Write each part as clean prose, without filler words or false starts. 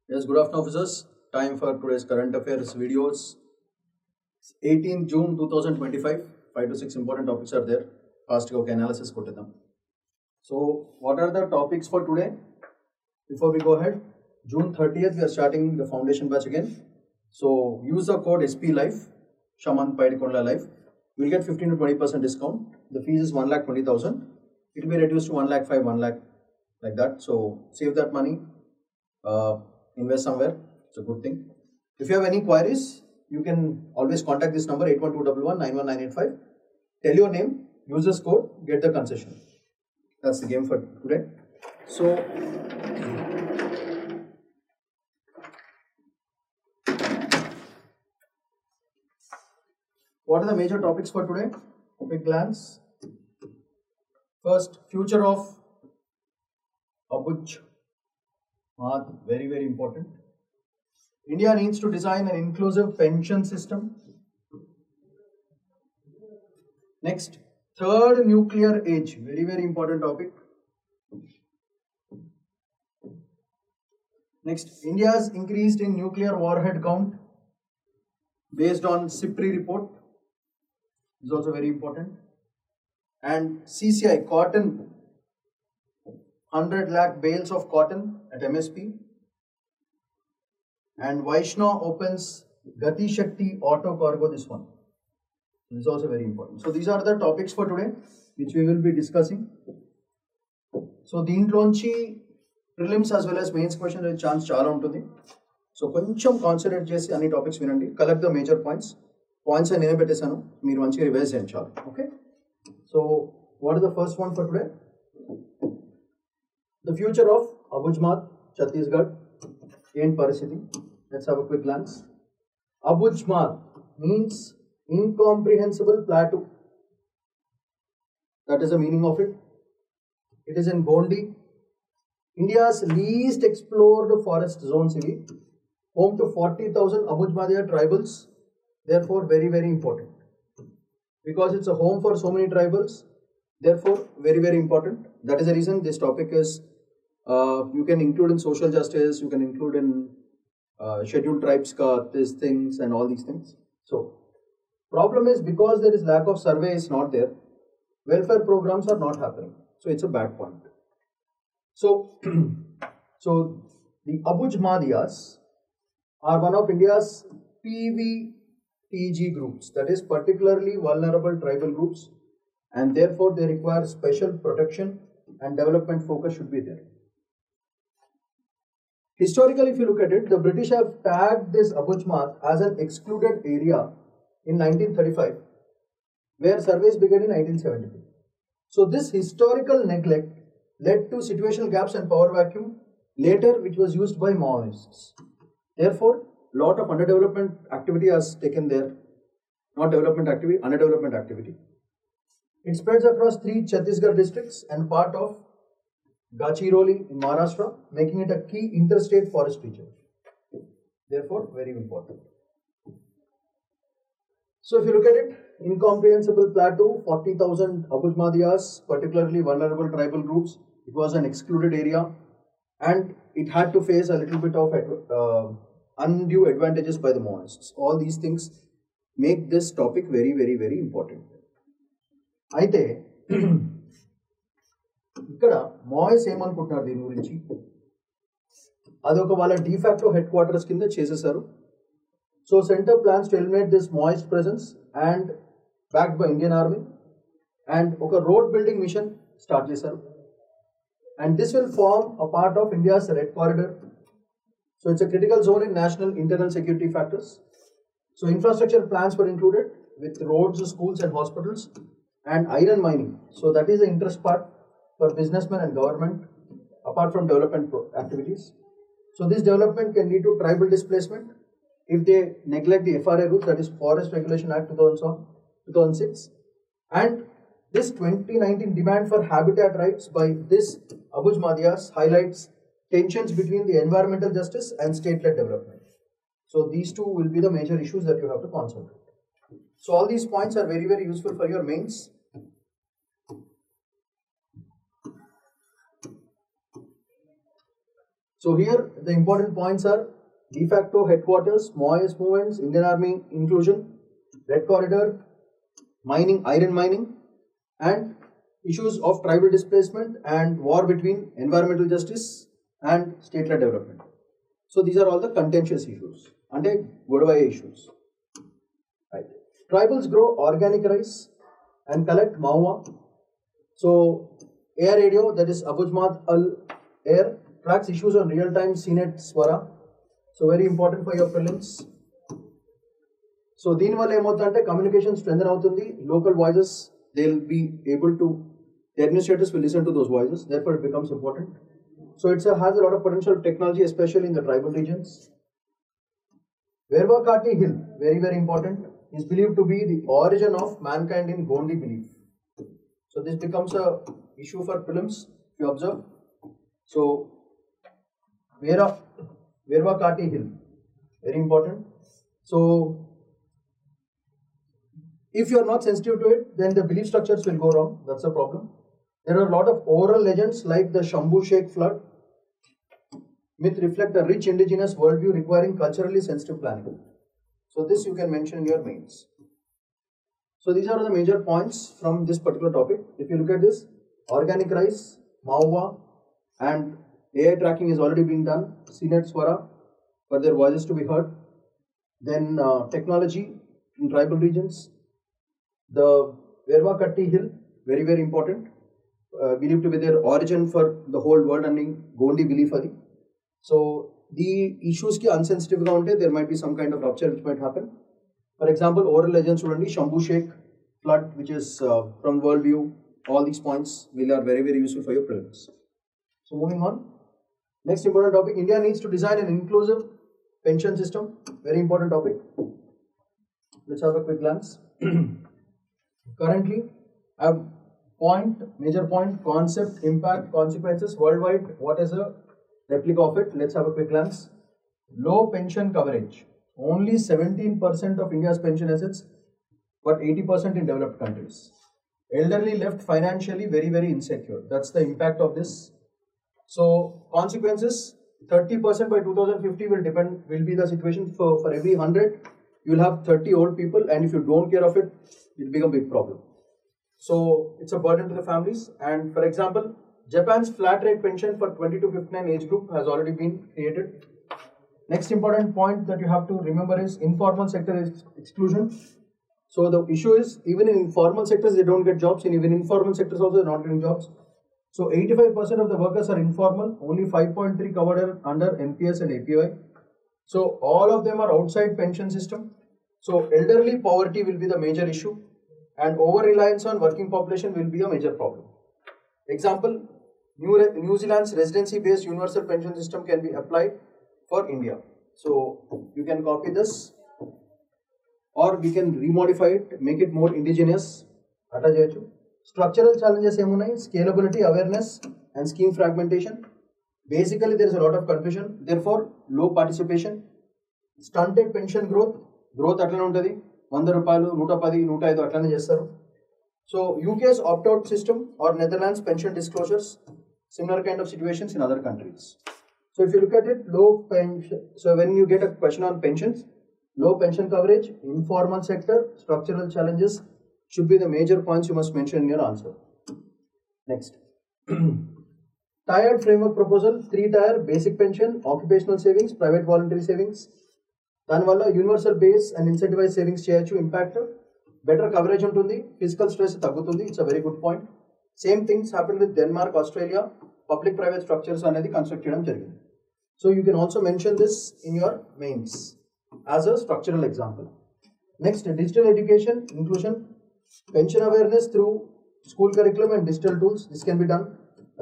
Yes, good afternoon, officers. Time for today's current affairs videos. 18th June 2025. 5 to 6 important topics are there. Fast go analysis kottidam. So, what are the topics for today? Before we go ahead, June 30th, we are starting the foundation batch again. So, use the code SP Life, Shaman Paidikonla Life. You will get 15 to 20% discount. The fees is 1,20,000. It will be reduced to 1,05,000, 1 lakh, like that. So, save that money. Invest somewhere. It's a good thing. If you have any queries, you can always contact this number 81211 Tell your name, use this code, get the concession. That's the game for today. So, what are the major topics for today? Quick glance. First, future of Abuj Math, very, very important. India needs to design an inclusive pension system. Next, third nuclear age, very, very important topic. Next, India's increased in nuclear warhead count based on SIPRI report is also very important. And CCI, cotton, 100 lakh bales of cotton at MSP. And Vaishnav opens Gati Shakti Auto Cargo, this one. This is also very important. So these are the topics for today, which we will be discussing. So దీంట్లోంచి prelims as well as mains question chance చాలా ఉంటుంది. So కొంచెం concentrate చేసి అన్ని topics వినండి. Collect the major points అని నేనే పెట్టేశాను, మీరు మంచిగా రివైజ్ చేయండి చాలు. Okay, so what is the first one for today? The future of Abujhmarh Chhattisgarh. ఏంటి పరిస్థితి? Let's have a quick glance. Abujmath means incomprehensible plateau. That is the meaning of it. It is in Gondi, India's least explored forest zones, home to 40,000 Abujmadhya tribals. Therefore, very, very important. Because it's a home for so many tribals, therefore, very, very important. That is the reason this topic is, you can include in social justice, you can include in scheduled tribes, these things and all these things. So, problem is because there is lack of survey is not there, welfare programs are not happening. So, it's a bad point. So, the Abujmadhyas are one of India's PVTG groups, that is particularly vulnerable tribal groups, and therefore they require special protection and development focus should be there. Historically, if you look at it, the British have tagged this Abujmath as an excluded area in 1935, where surveys began in 1972. So this historical neglect led to situational gaps and power vacuum later, which was used by Maoists. Therefore, lot of underdevelopment activity has taken there. Not development activity, underdevelopment activity. It spreads across 3 Chhattisgarh districts and part of Gachiroli in Maharashtra, making it a key interstate forest region. Therefore, very important. So, if you look at it, incomprehensible plateau, 40,000 Abujmadhyas, particularly vulnerable tribal groups. It was an excluded area, and it had to face a little bit of undue advantages by the Maoists. All these things make this topic very, very, very important. అయితే ఇక్కడ మాయిస్ ఏమనుకుంటున్నారు దీని గురించి? అదొక వాళ్ళ de facto head quarters కింద చేసేసారు. So centre plans to eliminate this Maoist presence and backed by Indian army, and ఒక రోడ్ బిల్డింగ్ మిషన్ స్టార్ట్ చేశారు. And this will form a part of India's red corridor. So it's a critical zone in national internal security factors. So infrastructure plans were included with roads, schools and hospitals, and iron mining. So that is the interest part for businessmen and government, apart from development activities. So this development can lead to tribal displacement if they neglect the FRA rules, that is Forest Regulation Act 2006. And this 2019 demand for habitat rights by this Abujmadhyas highlights tensions between the environmental justice and state-led development. So these two will be the major issues that you have to concentrate. So all these points are very, very useful for your mains. So here the important points are de facto headquarters, Maoist movements, Indian Army inclusion, Red Corridor, mining, iron mining, and issues of tribal displacement and war between environmental justice and state-led development. So these are all the contentious issues and Godavaya issues. Right. Tribals grow organic rice and collect mahua. So air radio, that is Abujmat al Air, tracks issues on real-time CNET Swara. So very important for your prelims. So దీని వల్ల ఏమవుతుందంటే communication strengthen అవుతుంది, local voices they'll be able to, the administrators will listen to those voices, therefore it becomes important. So it has a lot of potential technology, especially in the tribal regions. Vervakati Hill, very very important, is believed to be the origin of mankind in Gondi belief. So this becomes a issue for prelims if you observe. So Vervakati Hill, very important. So if you are not sensitive to it, then the belief structures will go wrong. That's a problem. There are a lot of oral legends like the Shambhu Sheikh flood. Myth reflect a rich indigenous worldview requiring culturally sensitive planning. So this you can mention in your mains. So these are the major points from this particular topic. If you look at this, organic rice, mahua, and AI tracking is already being done. CNET Swara for their voices to be heard. Then technology in tribal regions. The Vervakatti Hill, very very important, believed to be their origin for the whole world and Gondi belief adi. So the issues ki unsensitive ga unte, there might be some kind of rupture which might happen. For example, oral legends chudandi, Shambhu Sheikh flood, which is from worldview. All these points are very very useful for your prelims. So moving on, next important topic, India needs to design an inclusive pension system. Very important topic. Let's have a quick glance. Currently, I have major point, concept, impact, consequences worldwide. What is a replica of it? Let's have a quick glance. Low pension coverage. Only 17% of India's pension assets, but 80% in developed countries. Elderly left financially very, very insecure. That's the impact of this. So consequences, 30% by 2050 will be the situation for every 100. You will have 30 old people, and if you don't care of it, it will become a big problem. So it's a burden to the families. And for example, Japan's flat rate pension for 20 to 59 age group has already been created. Next important point that you have to remember is informal sector exclusion. So the issue is, even in informal sectors they don't get jobs, and even informal sectors also they're not getting jobs. So 85% of the workers are informal, only 5.3 covered under NPS and APY. So all of them are outside pension system. So elderly poverty will be the major issue, and over-reliance on working population will be a major problem. Example, New Zealand's residency-based universal pension system can be applied for India. So you can copy this, or we can remodify it, make it more indigenous. Structural challenges, scalability, awareness, and scheme fragmentation. Basically, there is a lot of confusion, therefore low participation. Stunted pension growth అట్లనే ఉంటుంది, 100 రూపాయలు 110 105 అట్లనే చేస్తారు. So UK's opt-out system or Netherlands pension disclosures, similar kind of situations in other countries. So if you look at it, low pension, so when you get a question on pensions, low pension coverage, informal sector, structural challenges should be the major points you must mention in your answer. Next. Tiered framework proposal, 3-tier, basic pension, occupational savings, private voluntary savings. దానివల్ల universal base and incentivise savings చేయొచ్చు. Impact better coverage ఉంటుంది, physical stress తగ్గుతుంది. It's a very good point. Same things happen with Denmark, Australia. Public private structures అనేది construct చేయడం జరిగింది. So you can also mention this in your mains as a structural example. Next, digital education inclusion, pension awareness through school curriculum and digital tools. This can be done.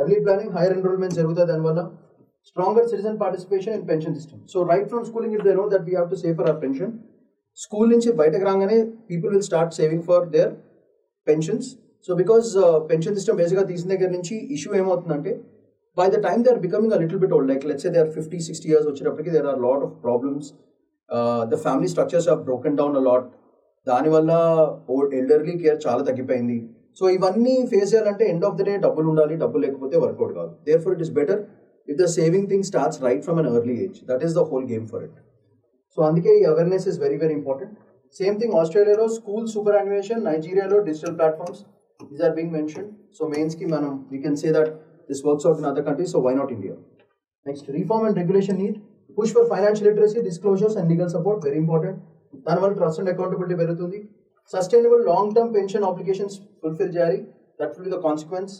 Early planning, higher enrolment జరుగుతుంది దానివల్ల. Stronger citizen participation in pension system. So right from schooling, if they know that we have to save for our pension, school nunchi bayataki rangane people will start saving for their pensions. So because pension system basically teesina దగ్గర నుంచి issue ఏమవుతుందంటే, by the time they are becoming a little bit old, like let's say they are 50-60 years వచ్చేటప్పటికి there are a lot of problems. The family structures have broken down a lot. దానివల్ల elderly care చాలా తగ్గిపోయింది. So ఇవన్నీ face చేయాలంటే end of the day డబ్బులు ఉండాలి, డబ్బులు లేకపోతే వర్కౌట్ కాదు. Therefore it is better if the saving thing starts right from an early age. That is the whole game for it. So అందుకే ఈ awareness is very very important. Same thing Australia school superannuation, Nigeria digital platforms, these are being mentioned. So mains ki manam we can say that this works out in other countries, so why not India? Next, reform and regulation need, push for financial literacy, disclosures and legal support, very important. దాని వల్ల trust and accountability పెరుగుతుంది. Sustainable long term pension applications fulfil చేయాలి, that will be the consequence.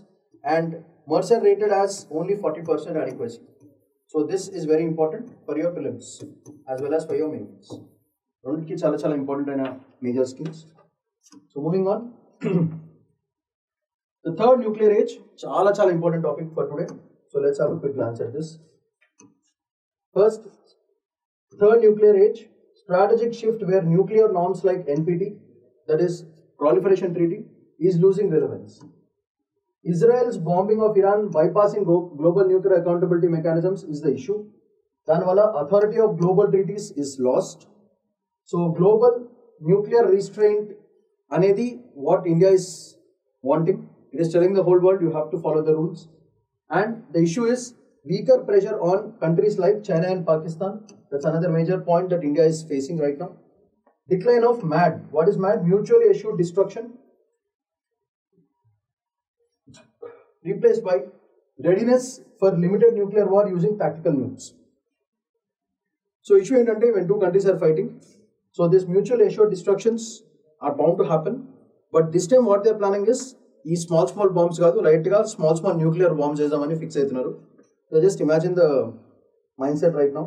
And Mercer rated as only 40% adequacy. So this is very important for your prelims as well as for your mains. రెండింటికి చాలా చాలా important అయిన major skills. So moving on, the third nuclear age, చాలా చాలా important topic for today. So let's have a quick glance at this. First, third nuclear age, strategic shift where nuclear norms like NPT, that is Proliferation Treaty, is losing relevance. Israel's bombing of Iran bypassing global nuclear accountability mechanisms is the issue. Danwala authority of global treaties is lost. So global nuclear restraint anedi what India is wanting. It is telling the whole world you have to follow the rules. And the issue is weaker pressure on countries like China and Pakistan. That's another major point that India is facing right now. Decline of MAD. What is MAD? Mutually assured destruction. Replaced by readiness for limited nuclear war using tactical nukes. So issue ఏంటంటే when two countries are fighting, so this mutually assured destructions are bound to happen. But this time what they are planning is ఈ small bombs కాదు, light గా small nuclear bombs చేద్దామని fix అవుతున్నారు. So just imagine the mindset right now.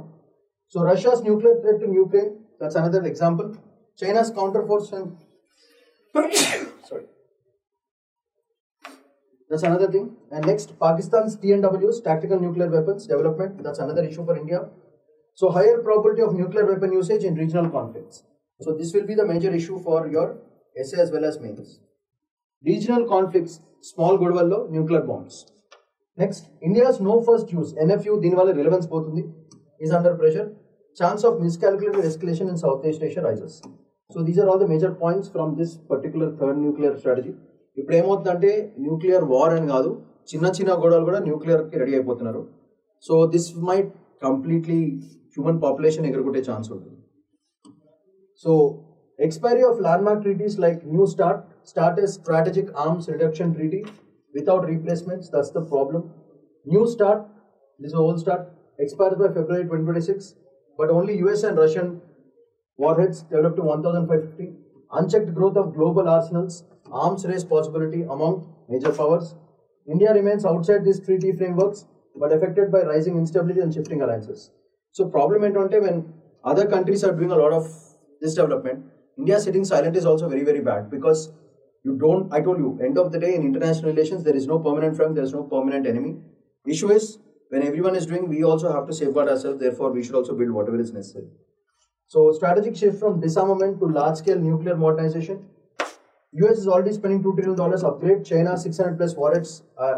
So Russia's nuclear threat in Ukraine, that's another example. China's counterforce and sorry, that's another thing. And next, Pakistan's TNWs, tactical nuclear weapons development, that's another issue for India. So higher probability of nuclear weapon usage in regional conflicts. So this will be the major issue for your essay as well as mains. Regional conflicts, small Godwallo, nuclear bombs. Next, India's no first use, NFU, దీనివల్ల relevance పోతుంది, is under pressure. Chance of miscalculated escalation in Southeast Asia rises. So these are all the major points from this particular third nuclear strategy. ఇప్పుడు ఏమవుతుందంటే nuclear war అని కాదు, చిన్న గొడవలు కూడా న్యూక్లియర్కి రెడీ అయిపోతున్నారు. So this might completely human population ఎగరగొట్టే ఛాన్స్ ఉంటుంది. So expiry of landmark treaties like New START is strategic arms reduction treaty without replacements, that's the problem. New START, this is old START, expires by February 2026, but only US and Russian warheads developed to 1550. Unchecked growth of global arsenals, arms race possibility among major powers. India remains outside these treaty frameworks but affected by rising instability and shifting alliances. So problem ఏంటంటే when other countries are doing a lot of this development, India sitting silent is also very very bad, because you don't, I told you, end of the day in international relations there is no permanent friend, there is no permanent enemy. Issue is when everyone is doing, we also have to safeguard ourselves, therefore we should also build whatever is necessary. So strategic shift from disarmament to large scale nuclear modernization. US is already spending $2 trillion upgrade. China 600 plus warheads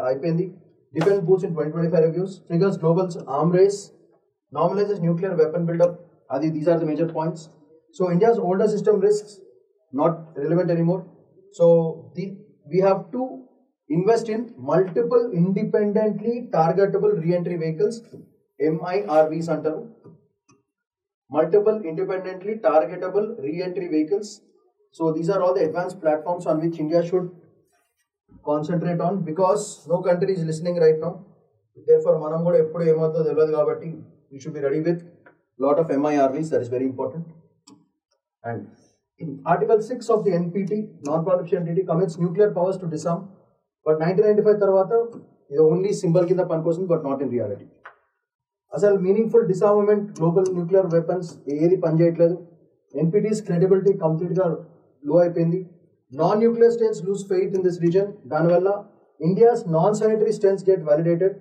అయిపోయింది. Defense boosts in 2025 reviews. Triggers global arm race. Normalizes nuclear weapon buildup. These are the major points. So India's older system risks not relevant anymore. So we have to invest in multiple independently targetable re-entry vehicles, MIRVs అంటారు. Multiple independently targetable re-entry vehicles. So these are all the advanced platforms on which India should concentrate on, because no country is listening right now. Therefore, manam kuda eppudu emavutado teladu kabatti we should be ready with lot of MIRVs, that is very important. And Article 6 of the NPT, Non-Proliferation Treaty, commits nuclear powers to disarm, but 1995 tarvata is only symbol kinda పనికొస్తుంది, but not in reality. అసలు meaningful disarmament global nuclear weapons ఏది పనిచేయట్లేదు. NPT's credibility కంప్లీట్గా low అయిపోయింది. Non nuclear states lose faith in this reason. దానివల్ల India's non sanitary strengths get validated,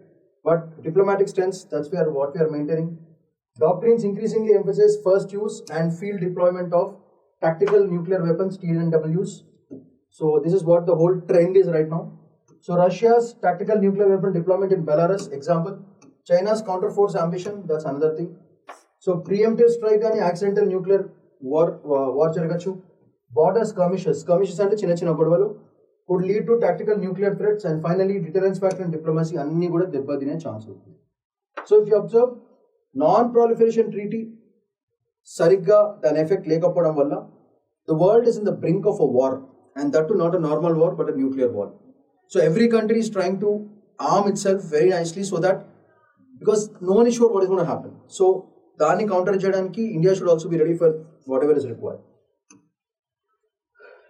but diplomatic strengths, that's what we are maintaining. Doctrines increasingly emphasize first use and field deployment of tactical nuclear weapons, TNWs. So this is what the whole trend is right now. So Russia's tactical nuclear weapon deployment in Belarus, example. China's counterforce ambition, that's another thing. So preemptive strike and accidental nuclear war jaragochu. Border skirmishes అంటే చిన్న గొడవలు could lead to tactical nuclear threats. And finally deterrence factor and diplomacy అన్ని కూడా దెబ్బతినే chance ఉంది. So if you observe, non-proliferation treaty sarigga దాని effect లేకపోవడం వల్ల the world is in the brink of a war, and that too not a normal war but a nuclear war. So every country is trying to arm itself very nicely so that, because no one is sure what is going to happen. So దాన్ని counter cheyadaniki India should also be ready for whatever is required.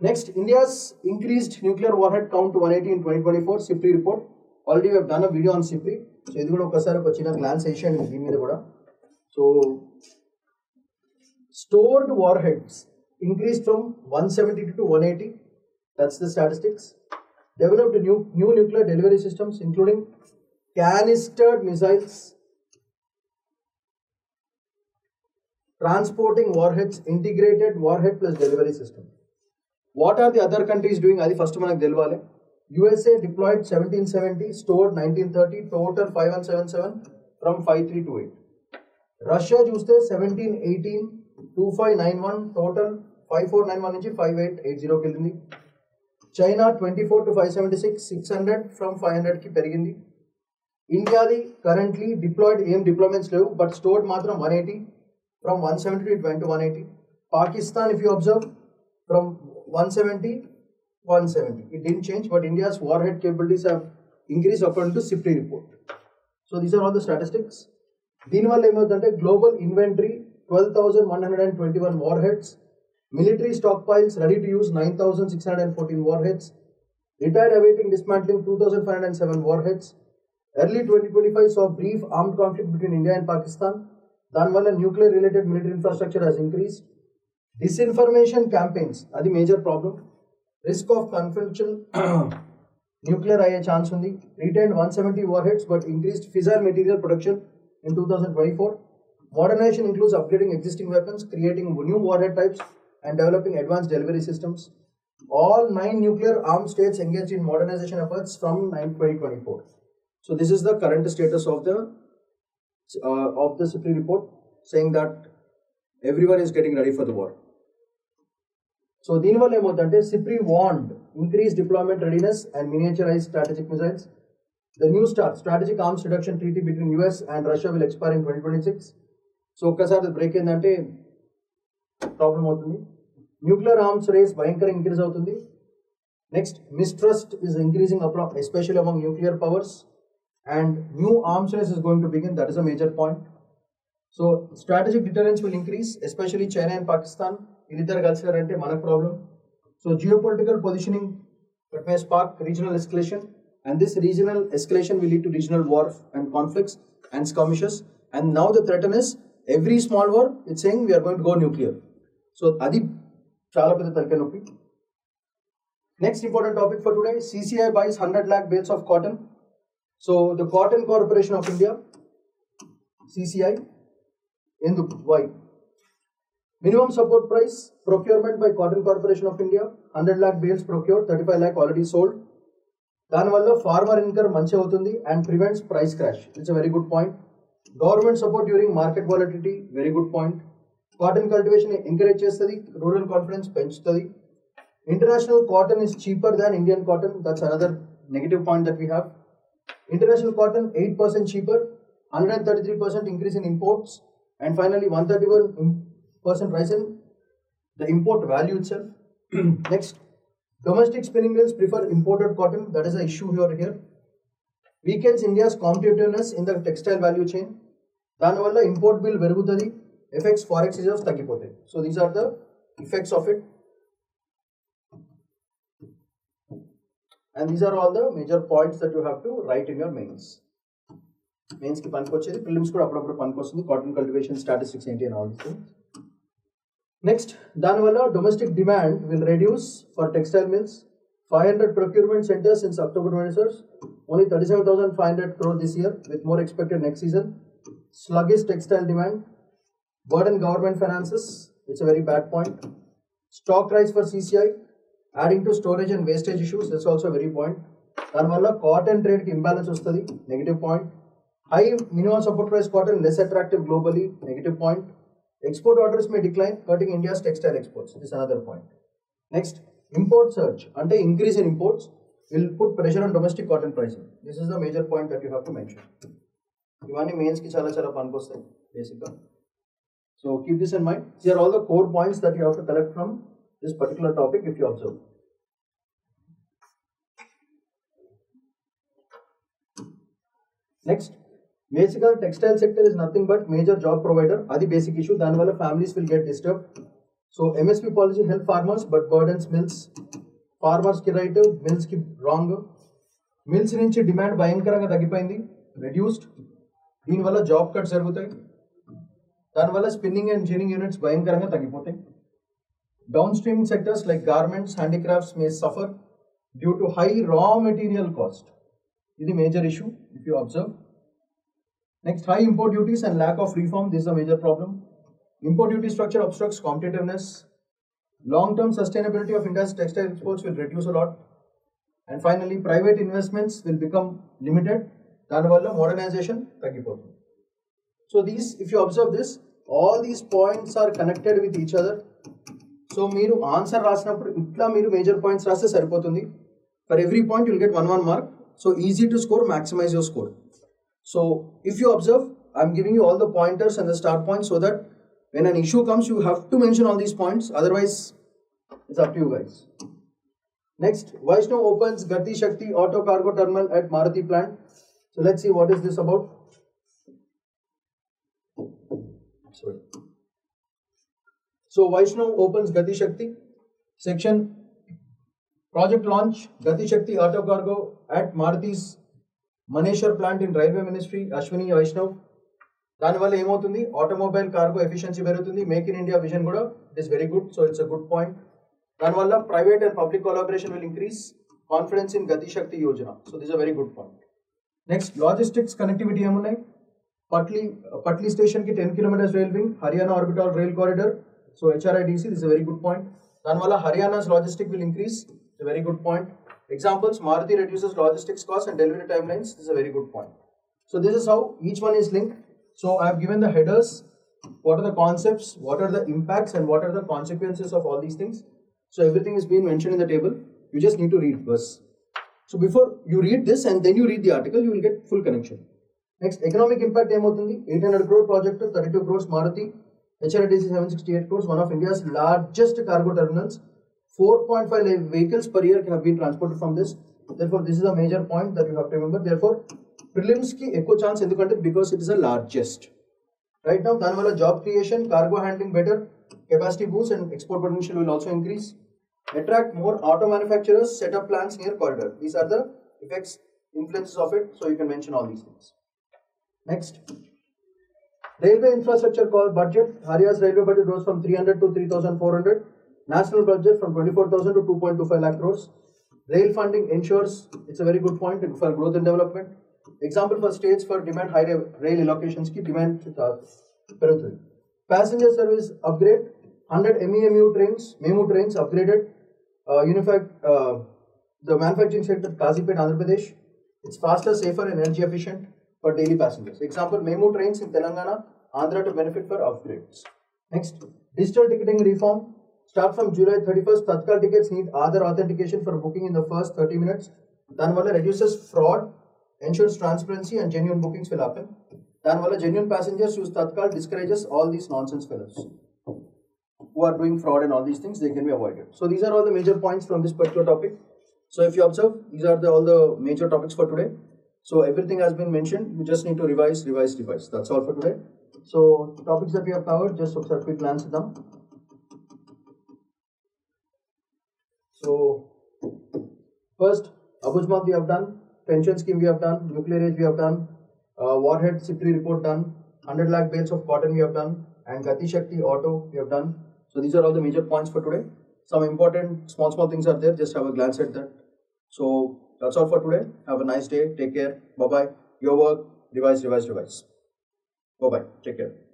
Next, India's increased nuclear warhead count to 180 in 2024, SIPRI report. Already we have done a video on SIPRI. So ఇది కూడా ఒకసారి ఒక చిన్న glance చేయండి దీని మీద కూడా. So stored warheads increased from 172 to 180. That's the statistics. Developed new nuclear delivery systems including canistered missiles, transporting warheads, integrated warhead plus delivery system. What are the other countries doing? Adi first manaku telvale. USA deployed 1770, stored 1930, total 5177 from 5328. Russia చూస్తే 1718, 2591, total 5491 నుంచి 5880 కెళ్ళింది. China 24 to 576, 600 from 500 కి పెరిగింది. ఇండియాది currently deployed ఏం deployments లేవు, but stored మాత్రం 180, from 170 it went to 180. Pakistan, if you observe, from 170, 170. It didn't change, but India's warhead capabilities have increased according to SIPRI report. So these are all the statistics. దీనివల్ల ఏమవుతుందంటే global inventory 12,121 warheads, military stockpiles ready to use 9,614 warheads, retired awaiting dismantling 2,507 warheads. Early 2025 saw brief armed conflict between India and Pakistan. దానివల్ల nuclear related military infrastructure has increased. Disinformation campaigns, adi major problem. Risk of confidential nuclear అయ్యే chance ఉంది. Retained 170 warheads but increased fissile material production in 2024. Modernization includes upgrading existing weapons, creating new warhead types and developing advanced delivery systems. All 9 nuclear armed states engaged in modernization efforts from 2024. So this is the current status of the SIPRI report, saying that everyone is getting ready for the war. So దీనివల్ల ఏమవుతుందంటే SIPRI warned increased deployment readiness and miniaturized strategic missiles. The new START, Strategic Arms Reduction Treaty between US and Russia, will expire in 2026. So ఒక్కసారి break ఏంటంటే problem అవుతుంది. Nuclear arms race భయంకరంగా increase అవుతుంది. Next, mistrust is increasing especially among nuclear powers, and new arms race is going to begin. That is a major point. So strategic deterrence will increase, especially China and Pakistan. వీళ్ళిద్దరు కలిసారంటే మనకు problem. So geopolitical positioning that may spark regional escalation, and this regional escalation will lead to regional war and conflicts and skirmishes. And now the threat is every small war, it's saying we are going to go nuclear. So adi chala pedda talkai noppi. Next important topic for today, CCI buys 100 lakh bales of cotton. So the Cotton Corporation of India, CCI, why? Minimum support price procurement by Cotton Corporation of India, 100 lakh bales procured, 35 lakh already sold. దానివల్ల farmer income మంచి అవుతుంది and prevents price crash. It's a very good point. Government support during market volatility, very good point. Cotton cultivation encourage చేస్తుంది, rural confidence పెంచుతుంది. International cotton is cheaper than Indian cotton. That's another negative point that we have. International cotton 8% cheaper, 133% increase in imports, and finally 131% rise in the import value itself. Next, domestic spinning mills prefer imported cotton. That is the issue here. Weakens India's competitiveness in the textile value chain. దానివల్ల import bill పెరుగుతుంది, effects forex reserves తగ్గిపోతాయి. So these are the effects of it. And these are all the major points that you have to write in your mains. Mains ki పనికొచ్చేది, prelims కూడా అప్పుడప్పుడు పనికొస్తుంది, cotton cultivation statistics ఏంటి and all these things. Next, దానివల్ల domestic demand will reduce for textile mills. 500 procurement centers since October 21st, only 37,500 crore this year, with more expected next season. Sluggish textile demand, burden government finances, it's a very bad point. Stock rise for CCI, adding to storage and wastage issues, that's also a very point. దానివల్ల cotton trade ki imbalance వస్తుంది, negative point. High minimum support price cotton less attractive globally, negative point. Export orders may decline, hurting India's textile exports, this is another point. Next, import surge, ante increase in imports will put pressure on domestic cotton pricing. This is the major point that you have to mention. ఇవన్నీ mains కి చాలా చాలా పనికొస్తాయి basic గా. So keep this in mind. These are all the core points that you have to collect from this particular topic if you observe. Next, basically textile sector is nothing but major job provider. Adi basic issue. Danwala families will get disturbed. So MSP policy help farmers but burdens mills. Farmers ki right, mills ki wrong. Mills nunchi demand భయంకరంగా తగ్గిపోయింది, reduced. దీని వల్ల job cuts జరుగుతాయి. దానివల్ల spinning and ginning units భయంకరంగా తగ్గిపోతాయి. Down stream sectors like garments, handicrafts may suffer due to high raw material cost. ఇది major issue if you observe. Next, high import duties and lack of reform. This is a major problem. Import duty structure obstructs competitiveness. Long-term sustainability of India's textile exports will reduce a lot. And finally, private investments will become limited. Danvalla modernization taggipotundi. So these, if you observe this, all these points are connected with each other. So మీరు answer రాసినప్పుడు ఇట్లా మీరు major points రాస్తే సరిపోతుంది. For every point you will get 1 mark. So easy to score, maximize your score. So if you observe, I am giving you all the pointers and the start points so that when an issue comes, you have to mention all these points. Otherwise, it's up to you guys. Next, Vaishnav opens Gati Shakti Auto Cargo Terminal at Maruti plant. So let's see what is this about. Sorry. So Vaishnav opens Gati Shakti. Section project launch Gati Shakti Auto Cargo at Maruti's Maneshwar plant in Railway Ministry. Ashwini Vaishnav. దానివల్ల ఏమవుతుంది, automobile cargo efficiency పెరుగుతుంది. Make in India vision కూడా it is very good. So it's a good point. దానివల్ల private and public collaboration will increase confidence in Gati Shakti Yojana. So this a very good point. Next, logistics connectivity ఏమున్నాయి. Patli station కి 10 kilometers rail wing, Haryana orbital rail corridor. So HRIDC, this a very good point. దానివల్ల Haryana's logistic will increase. It's a very good point. Examples, Maruti reduces logistics costs and delivery timelines. This is a very good point. So this is how each one is linked. So I have given the headers, what are the concepts, what are the impacts and what are the consequences of all these things. So everything is being mentioned in the table. You just need to read first. So before you read this and then you read the article, you will get full connection. Next, economic impact ఏమవుతుంది. 800 crore project, 32 crores Maruti, HRDC 768 crores, one of India's largest cargo terminals. 4.5 vehicles per year have been transported from this. Therefore, this is a major point that you have to remember. Therefore, prelims కి ఎక్కువ chance ఎందుకంటే because it is the largest. Right now దానివల్ల job creation, cargo handling better, capacity boost and export potential will also increase. Attract more auto manufacturers, set up plants near corridor. These are the effects, influences of it. So you can mention all these things. Next, railway infrastructure called budget. Harya's railway budget rose from 300 to 3,400. National budget from 24,000 to 2.25 lakh crores. Rail funding ensures, it's a very good point for growth and development. Example for states for demand high rail allocations ki demand perugutundi. Passenger service upgrade, 100 MEMU trains upgraded. Unified the manufacturing sector Kazipet, Andhra Pradesh. It's faster, safer and energy efficient for daily passengers. Example, MEMU trains in Telangana, Andhra to benefit for upgrades. Next, digital ticketing reform. Start from July 31st, Tatkal tickets need Aadhaar authentication for booking in the first 30 minutes. Danwala reduces fraud, ensures transparency and genuine bookings will happen. Danwala genuine passengers use Tatkal, discourages all these nonsense fellows who are doing fraud and all these things. They can be avoided. So these are all the major points from this particular topic. So if you observe, these are all the major topics for today. So everything has been mentioned. You just need to revise. That's all for today. So topics that we have covered, just a quick glance at them. So first, Abujmat we have done, pension scheme we have done, nuclear age we have done, warhead SIPRI report done, 100 lakh bales of cotton we have done, and Gati Shakti auto we have done. So these are all the major points for today. Some important small things are there, just have a glance at that. So that's all for today. Have a nice day, take care, bye bye. Your work, revise. Bye bye, take care.